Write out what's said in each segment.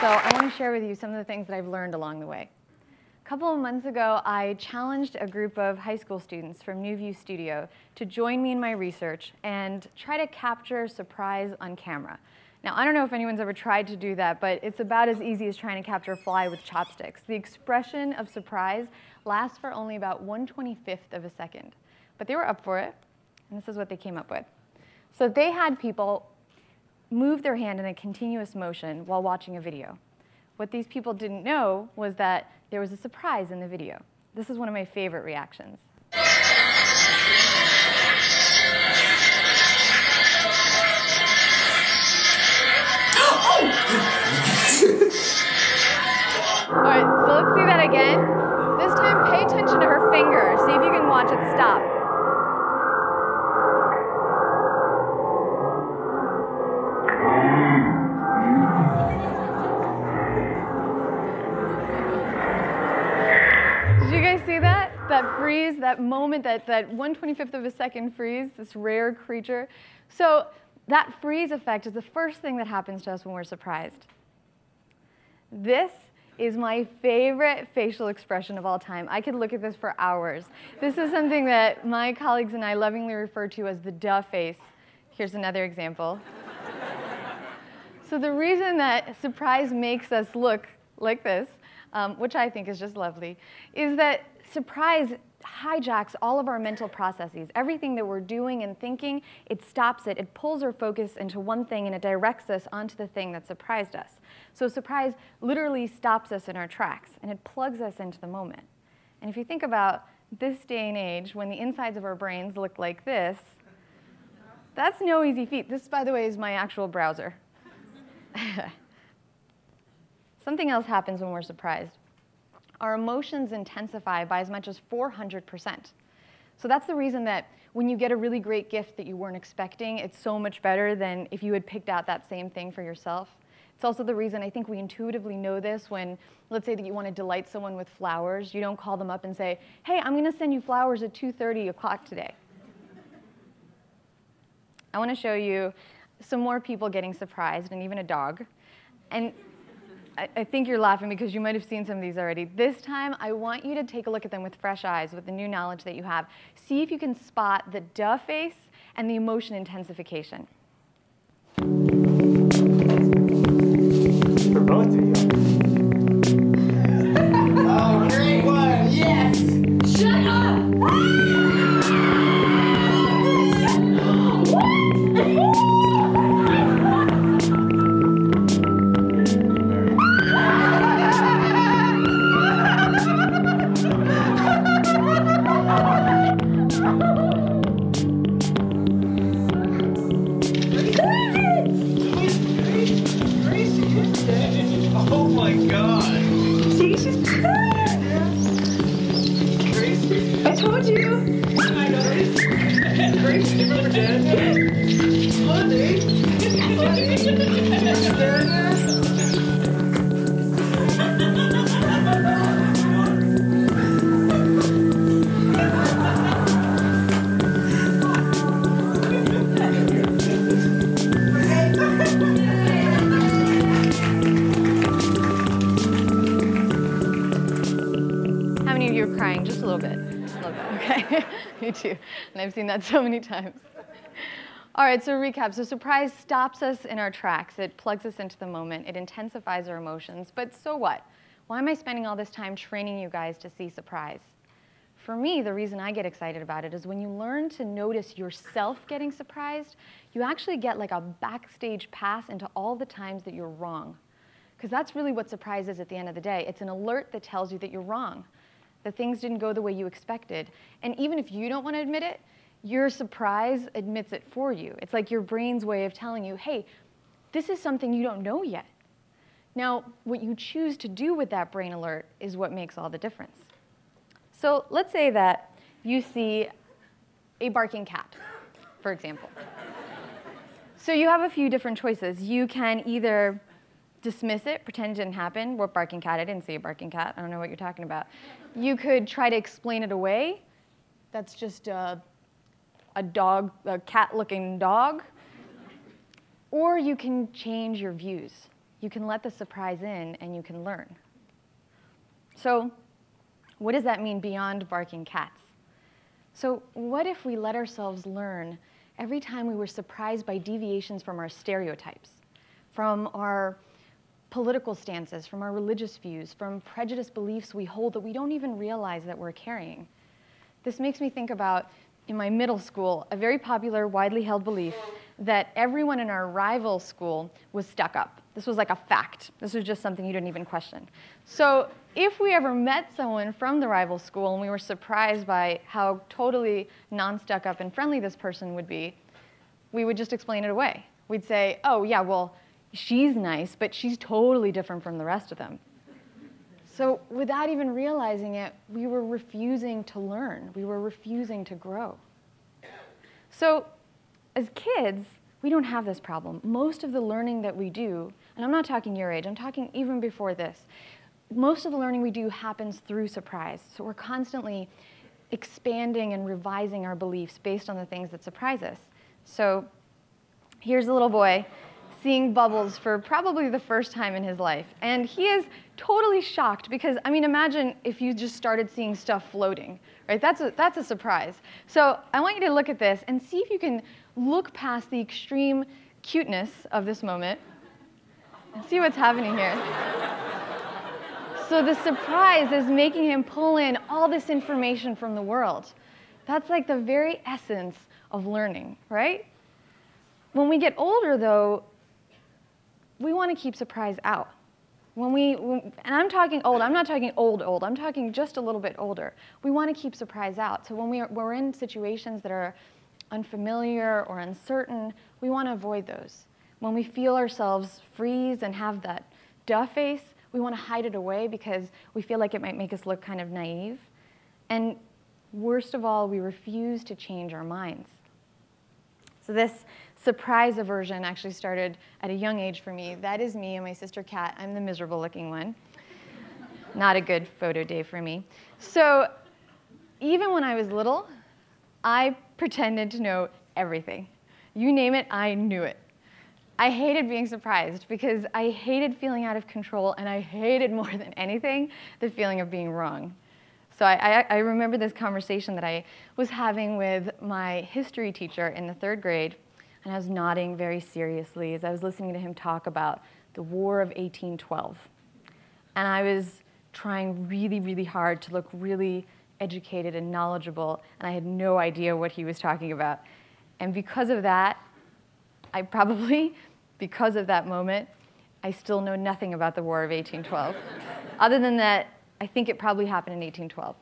So I want to share with you some of the things that I've learned along the way. A couple of months ago, I challenged a group of high school students from New View Studio to join me in my research and try to capture surprise on camera. Now, I don't know if anyone's ever tried to do that, but it's about as easy as trying to capture a fly with chopsticks. The expression of surprise lasts for only about 1/25th of a second. But they were up for it, and this is what they came up with. So they had people move their hand in a continuous motion while watching a video. What these people didn't know was that there was a surprise in the video. This is one of my favorite reactions. All right, so let's see that again. This time, pay attention to her finger. See if you can watch it stop. Did you guys see that? That freeze, that moment, that 1/25th of a second freeze, this rare creature. So that freeze effect is the first thing that happens to us when we're surprised. This is my favorite facial expression of all time. I could look at this for hours. This is something that my colleagues and I lovingly refer to as the duh face. Here's another example. So the reason that surprise makes us look like this, which I think is just lovely, is that surprise hijacks all of our mental processes. Everything that we're doing and thinking, it stops it. It pulls our focus into one thing, and it directs us onto the thing that surprised us. So surprise literally stops us in our tracks, and it plugs us into the moment. And if you think about this day and age, when the insides of our brains look like this, that's no easy feat. This, by the way, is my actual browser. Something else happens when we're surprised. Our emotions intensify by as much as 400%. So that's the reason that when you get a really great gift that you weren't expecting, it's so much better than if you had picked out that same thing for yourself. It's also the reason I think we intuitively know this when, let's say that you want to delight someone with flowers. You don't call them up and say, hey, I'm going to send you flowers at 2:30 o'clock today. I want to show you some more people getting surprised, and even a dog. And I think you're laughing because you might have seen some of these already. This time, I want you to take a look at them with fresh eyes, with the new knowledge that you have. See if you can spot the duh face and the emotion intensification. For both of you. Oh, great one! Yes! Shut up! Oh my God! See, she's crying. Gracie? I told you. I know this. Gracie, you remember Daniel? Honey? Remember Daniel? How many of you are crying? Just a little bit. Okay. Me too. And I've seen that so many times. All right, so recap. So surprise stops us in our tracks. It plugs us into the moment. It intensifies our emotions. But so what? Why am I spending all this time training you guys to see surprise? For me, the reason I get excited about it is when you learn to notice yourself getting surprised, you actually get like a backstage pass into all the times that you're wrong. Because that's really what surprise is at the end of the day. It's an alert that tells you that you're wrong, that things didn't go the way you expected. And even if you don't want to admit it, your surprise admits it for you. It's like your brain's way of telling you, hey, this is something you don't know yet. Now, what you choose to do with that brain alert is what makes all the difference. So let's say that you see a barking cat, for example. So you have a few different choices. You can either dismiss it, pretend it didn't happen. What barking cat? I didn't see a barking cat. I don't know what you're talking about. You could try to explain it away. That's just a cat-looking dog. Or you can change your views. you can let the surprise in and you can learn. So what does that mean beyond barking cats? So what if we let ourselves learn every time we were surprised by deviations from our stereotypes, from our political stances, from our religious views, from prejudiced beliefs we hold that we don't even realize that we're carrying? This makes me think about, in my middle school, a very popular, widely held belief that everyone in our rival school was stuck up. This was like a fact. This was just something you didn't even question. So if we ever met someone from the rival school and we were surprised by how totally non-stuck up and friendly this person would be, we would just explain it away. We'd say, oh yeah, well, she's nice, but she's totally different from the rest of them. So without even realizing it, we were refusing to learn. We were refusing to grow. So as kids, we don't have this problem. Most of the learning that we do, and I'm not talking your age, I'm talking even before this, most of the learning we do happens through surprise. So we're constantly expanding and revising our beliefs based on the things that surprise us. So here's a little boy seeing bubbles for probably the first time in his life. And he is totally shocked because, I mean, imagine if you just started seeing stuff floating, right? That's a surprise. So I want you to look at this and see if you can look past the extreme cuteness of this moment and see what's happening here. So the surprise is making him pull in all this information from the world. That's like the very essence of learning, right? When we get older, though, we want to keep surprise out. And I'm talking old, I'm not talking old, I'm talking just a little bit older. We want to keep surprise out. So when we're in situations that are unfamiliar or uncertain, we want to avoid those. When we feel ourselves freeze and have that duh face, we want to hide it away because we feel like it might make us look kind of naive. And worst of all, we refuse to change our minds. So this surprise aversion actually started at a young age for me. That is me and my sister Kat. I'm the miserable looking one. Not a good photo day for me. So even when I was little, I pretended to know everything. You name it, I knew it. I hated being surprised because I hated feeling out of control, and I hated more than anything the feeling of being wrong. So I remember this conversation that I was having with my history teacher in the 3rd grade, and I was nodding very seriously as I was listening to him talk about the War of 1812. And I was trying really, really hard to look really educated and knowledgeable, and I had no idea what he was talking about. And because of that, because of that moment, I still know nothing about the War of 1812. Other than that, I think it probably happened in 1812.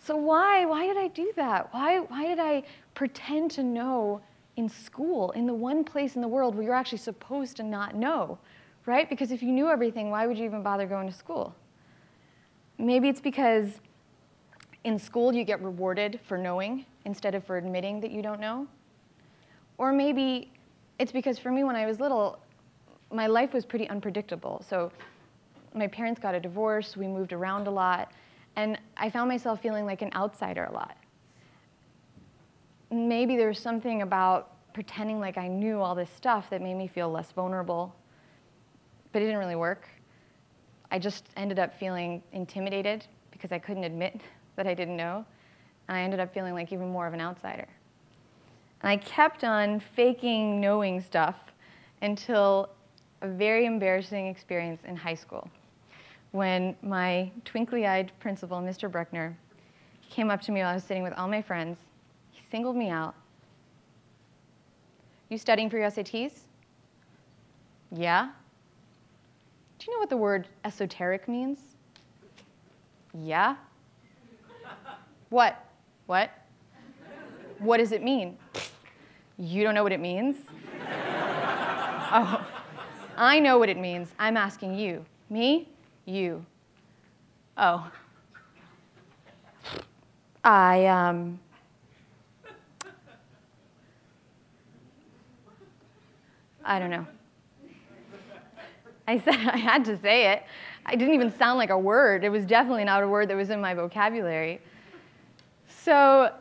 So why did I do that? Why did I pretend to know in school, in the one place in the world where you're actually supposed to not know, right? Because if you knew everything, why would you even bother going to school? Maybe it's because in school you get rewarded for knowing instead of for admitting that you don't know. Or maybe it's because for me when I was little, my life was pretty unpredictable. So my parents got a divorce, we moved around a lot, and I found myself feeling like an outsider a lot. Maybe there was something about pretending like I knew all this stuff that made me feel less vulnerable, but it didn't really work. I just ended up feeling intimidated because I couldn't admit that I didn't know, and I ended up feeling like even more of an outsider. And I kept on faking knowing stuff until a very embarrassing experience in high school when my twinkly-eyed principal, Mr. Bruckner, came up to me while I was sitting with all my friends. He singled me out. You studying for your SATs? Yeah. Do you know what the word esoteric means? Yeah. What? What? What does it mean? You don't know what it means? Oh, I know what it means. I'm asking you. Me? You. Oh. I don't know. I said I had to say it. I didn't even sound like a word. It was definitely not a word that was in my vocabulary. So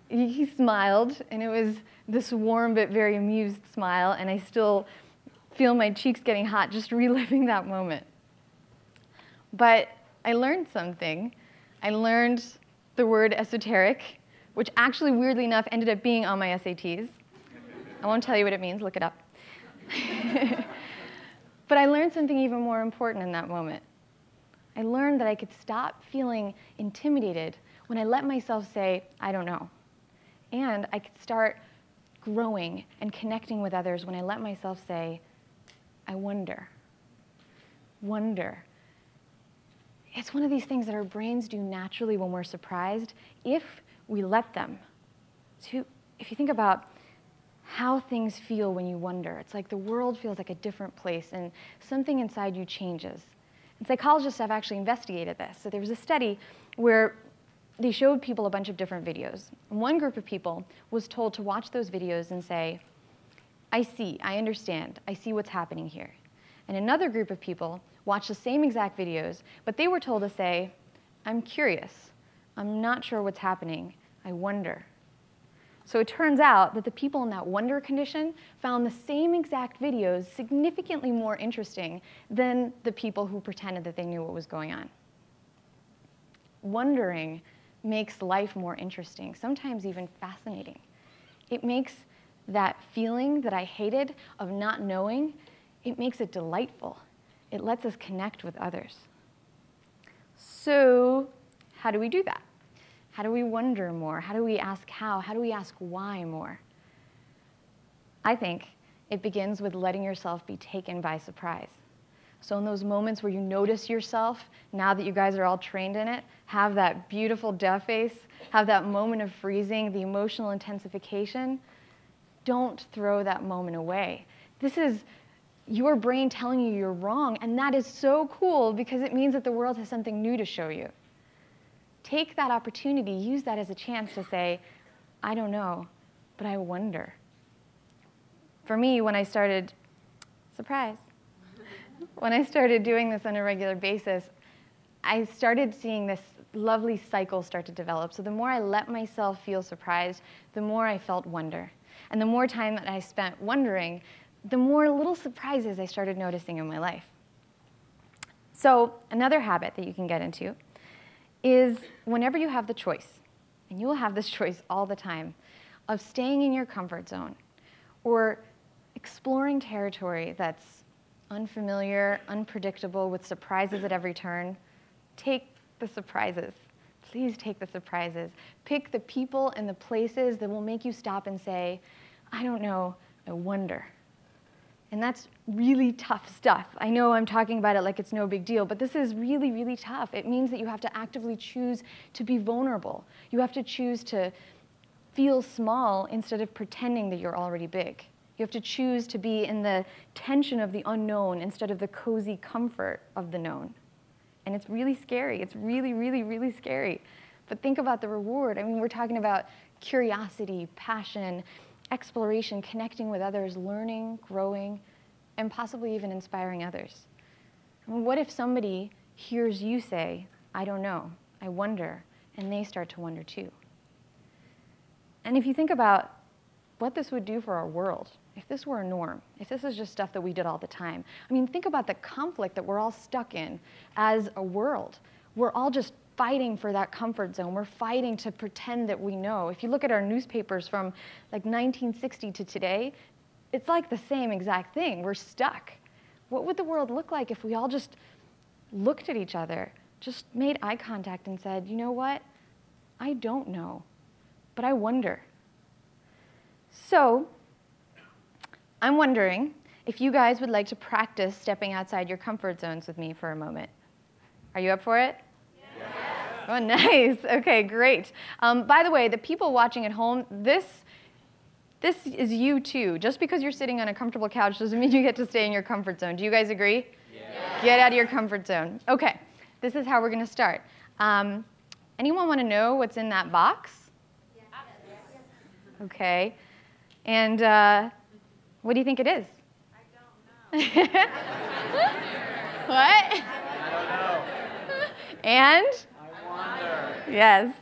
he smiled, and it was this warm but very amused smile, and I still feel my cheeks getting hot just reliving that moment. But I learned something. I learned the word esoteric, which actually, weirdly enough, ended up being on my SATs. I won't tell you what it means. Look it up. But I learned something even more important in that moment. I learned that I could stop feeling intimidated when I let myself say, I don't know. And I could start growing and connecting with others when I let myself say, I wonder. Wonder. It's one of these things that our brains do naturally when we're surprised if we let them. So if you think about how things feel when you wonder, it's like the world feels like a different place and something inside you changes. And psychologists have actually investigated this. So there was a study where they showed people a bunch of different videos. And one group of people was told to watch those videos and say, I see, I understand, I see what's happening here. And another group of people watched the same exact videos, but they were told to say, I'm curious, I'm not sure what's happening, I wonder. So it turns out that the people in that wonder condition found the same exact videos significantly more interesting than the people who pretended that they knew what was going on. Wondering makes life more interesting, sometimes even fascinating. It makes that feeling that I hated of not knowing, it makes it delightful. It lets us connect with others. So how do we do that? How do we wonder more? How do we ask how? How do we ask why more? I think it begins with letting yourself be taken by surprise. So in those moments where you notice yourself, now that you guys are all trained in it, have that beautiful duck face, have that moment of freezing, the emotional intensification, don't throw that moment away. This is your brain telling you you're wrong, and that is so cool because it means that the world has something new to show you. Take that opportunity, use that as a chance to say, I don't know, but I wonder. For me, when I started, surprise, when I started doing this on a regular basis, I started seeing this lovely cycle start to develop. So the more I let myself feel surprised, the more I felt wonder. And the more time that I spent wondering, the more little surprises I started noticing in my life. So another habit that you can get into is whenever you have the choice, and you will have this choice all the time, of staying in your comfort zone or exploring territory that's unfamiliar, unpredictable, with surprises at every turn, take the surprises. Please take the surprises. Pick the people and the places that will make you stop and say, I don't know, I wonder. And that's really tough stuff. I know I'm talking about it like it's no big deal, but this is really, really tough. It means that you have to actively choose to be vulnerable. You have to choose to feel small instead of pretending that you're already big. You have to choose to be in the tension of the unknown instead of the cozy comfort of the known. And it's really scary. It's really, really, really scary. But think about the reward. I mean, we're talking about curiosity, passion, exploration, connecting with others, learning, growing, and possibly even inspiring others. I mean, what if somebody hears you say, I don't know, I wonder, and they start to wonder too? And if you think about what this would do for our world, if this were a norm, if this is just stuff that we did all the time, I mean, think about the conflict that we're all stuck in as a world. We're all just fighting for that comfort zone. We're fighting to pretend that we know. If you look at our newspapers from like 1960 to today, it's like the same exact thing. We're stuck. What would the world look like if we all just looked at each other, just made eye contact and said, you know what? I don't know, but I wonder. So I'm wondering if you guys would like to practice stepping outside your comfort zones with me for a moment. Are you up for it? Yes. Oh, nice. Okay, great. By the way, the people watching at home, this is you too. Just because you're sitting on a comfortable couch doesn't mean you get to stay in your comfort zone. Do you guys agree? Yes. Get out of your comfort zone. Okay, this is how we're going to start. Anyone want to know what's in that box? Yes. Okay. And what do you think it is? I don't know. What? I don't know. And? I wonder. Yes.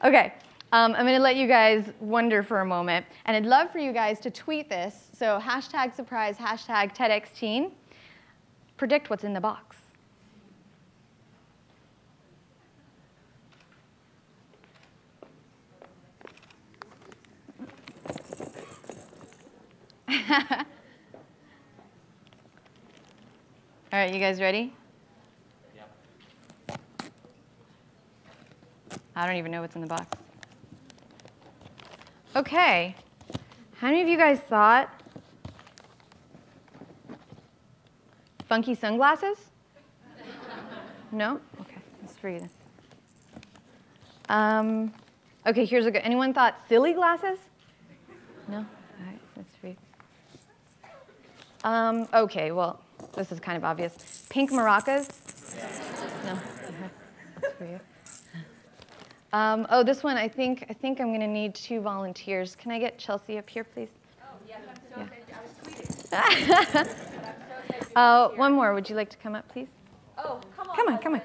Okay. I'm going to let you guys wonder for a moment. And I'd love for you guys to tweet this. So hashtag surprise, hashtag TEDxTeen. Predict what's in the box. All right, you guys ready? Yeah. I don't even know what's in the box. Okay. How many of you guys thought funky sunglasses? No? Okay, that's for you then. Okay, here's a good. Anyone thought silly glasses? No? All right, that's for you. Okay, well, this is kind of obvious. Pink maracas? No? Okay, that's for you. Oh, this one, I think I'm going to need 2 volunteers. Can I get Chelsea up here, please? Oh, yes, I'm so excited. I was tweeting. One more. Would you like to come up, please? Oh, come on. Come on.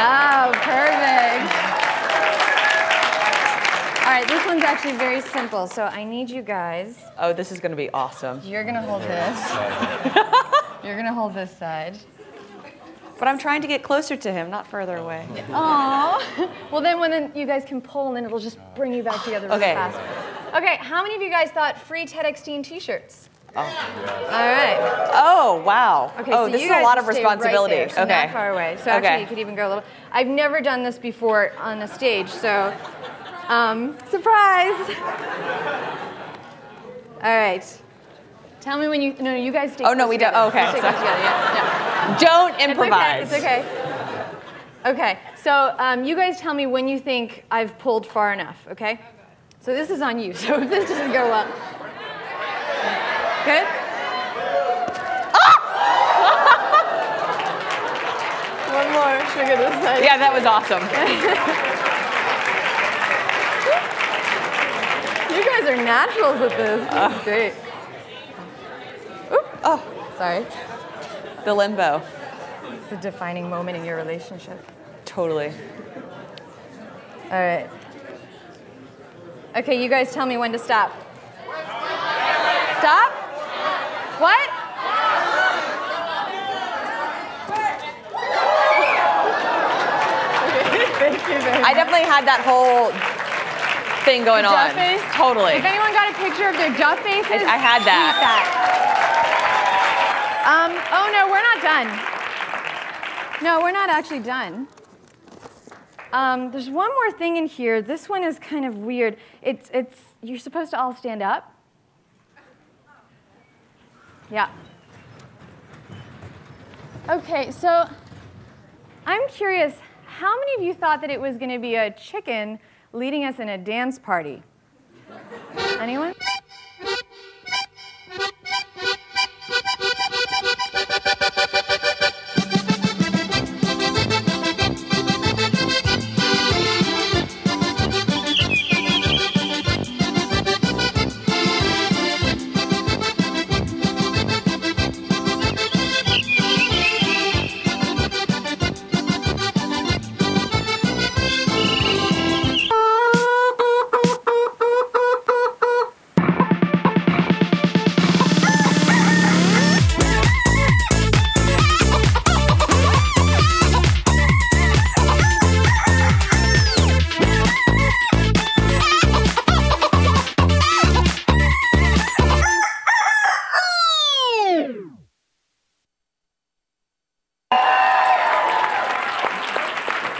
Oh, perfect. All right, this one's actually very simple. So I need you guys. Oh, this is going to be awesome. You're going to hold this. You're going to hold this side. But I'm trying to get closer to him, not further away. Aww. Well, then you guys can pull, and then it'll just bring you back together really fast. Okay, how many of you guys thought free TEDxTeen t-shirts? Oh. All right. Oh, wow. Okay, oh, so this you is a guys lot can of stay responsibility. right there, so okay. not far away. So actually, you could even go a little. I've never done this before on a stage, so surprise. All right. Tell me when you. No, you guys stay. Oh no, we don't. Oh, okay. Stay close together. Yeah. Don't improvise. It's okay. Okay. So you guys tell me when you think I've pulled far enough. Okay. So this is on you. So if this doesn't go well. Good. One more. Should we go this side? Yeah, that was awesome. You guys are naturals at this. This is great. Oop. Oh, Sorry. the limbo. It's a defining moment in your relationship. Totally. All right. Okay, you guys tell me when to stop. Stop? What? Thank you very much. I definitely had that whole thing going on. Duff face? Totally. If anyone got a picture of their duff faces, I had that. keep that. Oh no, we're not done. No, we're not actually done. There's one more thing in here. This one is kind of weird. You're supposed to all stand up. Yeah. Okay, so I'm curious, how many of you thought that it was going to be a chicken leading us in a dance party? Anyone?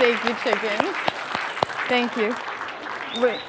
Thank you, chickens. Thank you. Wait.